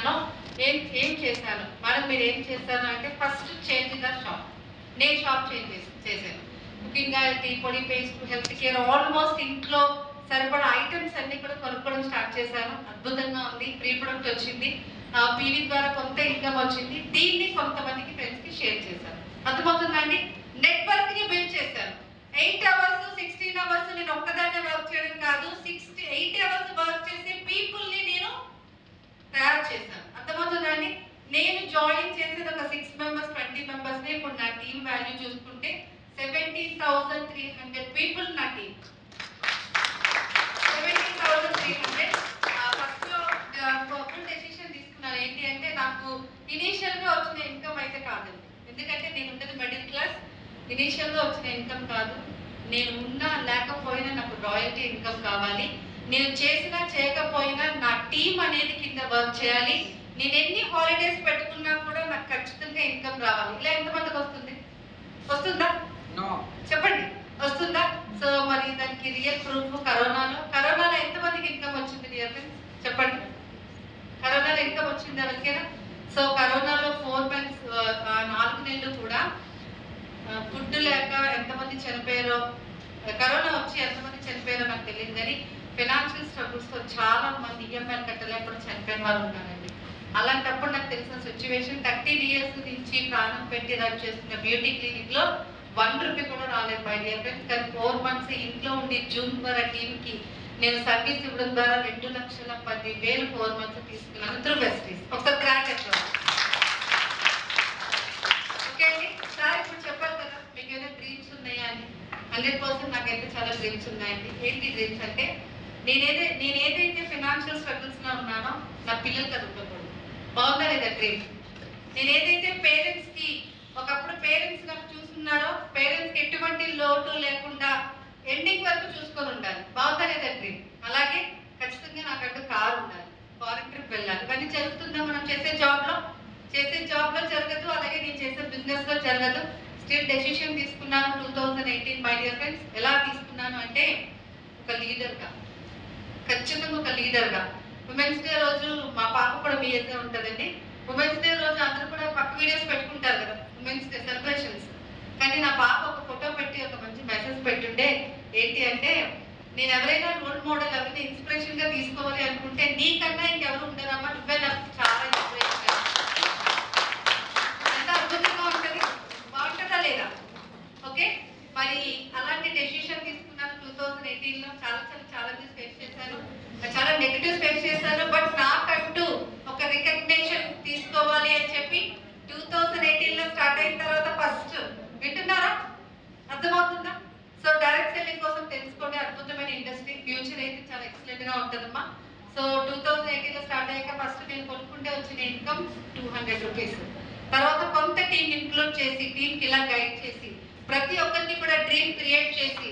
చేస్తున్నానో ఏం ఏం చేశాను మేడం, మీరు ఏం చేశాను అంటే ఫస్ట్ చేంజ్ ద షాప్. నేను షాప్ చేంజ్ చేశాను. ముఖ్యంగా టీ పొడి, పేస్ట్, హెల్త్ కేర్, ఆల్మోస్ట్ ఇంట్లో సరిపడా ఐటమ్స్ అన్ని కూడా కొనుక్కోవడం స్టార్ట్ చేశాను. అద్భుతంగా ఉంది. ప్రీ ప్రొడక్ట్ వచ్చింది, పీవీ ద్వారా కొంత ఇన్కమ్ వచ్చింది. దీన్ని కొంతమందికి ఫ్రెండ్స్ కి షేర్ చేశాను. అర్థమవుతుందండి. నెట్వర్క్ ని బిల్డ్ చేశాను. 8 అవర్స్ 16 అవర్స్ నేను ఒక్కదాన్నే వర్క్ చేయడం కాదు, 8 అవర్స్ వర్క్ చేసే పీపుల్ ని నేను తయారు చేశాను. అర్థమవుతుందండి. నేను జాయిన్ చేసేది ఒక 6 మెంబర్స్ 20 మెంబర్స్ ని. ఇప్పుడు నా టీమ్ వాల్యూ చూసుకుంటే 17,300 పీపుల్ నా టీమ్. 17,300. ఫస్ట్ లో ఫుల్ డెసిషన్ తీసుకున్నాను. ఏంటి అంటే నాకు ఇనీషియల్ గా వచ్చిన ఇన్కమ్ అయితే కాదండి. ఎందుకంటే నేను ఉండేది మిడిల్ క్లాస్. ఇనీషియల్ గా వచ్చిన ఇన్కమ్ కాదు. నేను ఉన్నా లేకపోయినా నాకు రాయల్టీ ఇన్కమ్ కావాలి. నేను చేసినా చేయకపోయినా నా టీం అనేది కింద వర్క్ చేయాలి. నేను ఎన్ని హాలిడేస్ పెట్టుకున్నా కూడా నాకు ఖచ్చితంగా ఇన్కమ్ రావాలి. ఇలా ఎంతమందికి వస్తుంది? వస్తుందా? చెప్పండి, వస్తుందా? సో మరి దానికి రియల్ ప్రూఫ్ కరోనాలో ఎంతమందికి ఇన్కమ్ వచ్చింది డియర్ ఫ్రెండ్స్? చెప్పండి. కరోనాలో ఇన్కమ్ వచ్చింది ఎవరికైనా? సో కరోనాలో 4 months 4 నెలలు కూడా ఫుడ్ లేక ఎంతమంది చనిపోయారో, కరోనా వచ్చి ఎంతమంది చనిపోయారో నాకు తెలియదు, కానీ ఫైనాన్షియల్ స్ట్రగుల్స్ తో చాలా మంది ఈఎంఐ కట్టలేకుండా చనిపోయిన వాళ్ళు ఉన్నారండి. అలాంటప్పుడు నాకు తెలిసిన సిచ్యువేషన్, 30 years నుంచి ప్రాణం పెట్టి రన్ చేస్తున్న బ్యూటీ క్లినిక్ లో 1 రూపీ కూడా రాలేదు మై డియర్ ఫ్రెండ్స్. కానీ 4 months ఇంట్లో ఉండి జూమ్ ద్వారా టీమ్ కి నేను సర్వీస్ ఇవ్వడం ద్వారా 2,10,000 4 months తీసుకున్నాను త్రూ వెస్టీస్. ఒకసారి క్రాక్ ఎట్లా ఓకే అండి. సార్ ఇప్పుడు చెప్పాలి కదా మీకు ఏమైనా డ్రీమ్స్ ఉన్నాయా అని. 100% నాకైతే చాలా డ్రీమ్స్ ఉన్నాయండి. ఏంటి డ్రీమ్స్ అంటే నేనేదైతే ఫైనాన్షియల్ స్ట్రగుల్స్ లో ఉన్నానో నా పిల్లలు చదువుకోకూడదు. బాగుందా లేదా డ్రీమ్? నేను ఏదైతే పేరెంట్స్ కి ఒకప్పుడు పేరెంట్స్ నాకు చూస్తున్నారో పేరెంట్స్ కి ఎటువంటి లోటు లేకుండా ఎండింగ్ వరకు చూసుకొని ఉండాలి. బాగుందా లేదా డ్రీమ్? అలాగే ఖచ్చితంగా నాకంటూ కారు ఉండాలి, ఫారెన్ ట్రిప్ వెళ్ళాలి. ఇవన్నీ జరుగుతుందా మనం చేసే జాబ్ లో జరగదు. అలాగే నేను చేసే బిజినెస్ లో జరగదు. స్టిల్ డెసిషన్ తీసుకున్నాను 2018 మై డియర్ ఫ్రెండ్స్. ఎలా తీసుకున్నాను అంటే ఒక లీడర్గా, ఖచ్చితంగా ఒక లీడర్గా. ఉమెన్స్ డే రోజు మా పాప కూడా మీ ఏజ్ ఉంటుందండి. ఉమెన్స్ డే రోజు అందరూ కూడా పక్క వీడియోస్ పెట్టుకుంటారు కదా ఉమెన్స్ డే సెలబ్రేషన్స్. కానీ నా పాప ఒక ఫోటో పెట్టి ఒక మంచి మెసేజ్ పెట్టుండే. ఏంటి అంటే, నేను ఎవరైనా రోల్ మోడల్ ఎవరైనా ఇన్స్పిరేషన్ గా తీసుకోవాలి అనుకుంటే నీకన్నా ఇంకెవరు ఉండరమ్మా, నువ్వే నాకు చాలా ఇన్స్పిరేషన్. ఎంత అద్భుతంగా ఉంటుంది. బాగుంటుందా లేదా? ఓకే, మరి అలాంటి డెసిషన్ తీసుకున్నాను 2018 లో. చాలా ఛాలెంజెస్ ఫేస్ చేశాను, చాలా నెగటివ్స్ ఫేస్ చేశాను. బట్ నాకంటూ ఒక రికగ్నిషన్ తీసుకోవాలి అని చెప్పి 2018 లో స్టార్ట్ అయిన తర్వాత ఫస్ట్ వింటున్నారా? అర్థమవుతుందా? సో డైరెక్ట్ సెల్లింగ్ కోసం తెలుసుకోండి. అద్భుతమైన ఇండస్ట్రీ, ఫ్యూచర్ అయితే చాలా ఎక్సలెంట్ గా ఉంటుందమ్మా. సో 2018 లో స్టార్ట్ అయ్యాక ఫస్ట్ నేను కొనుక్కుంటే వచ్చిన ఇన్కమ్ 200 రూపీస్. తర్వాత కొంత టీం ఇంక్లూడ్ చేసి టీంకి ఇలా గైడ్ చేసి ప్రతి ఒక్కరిని కూడా డ్రీమ్ క్రియేట్ చేసి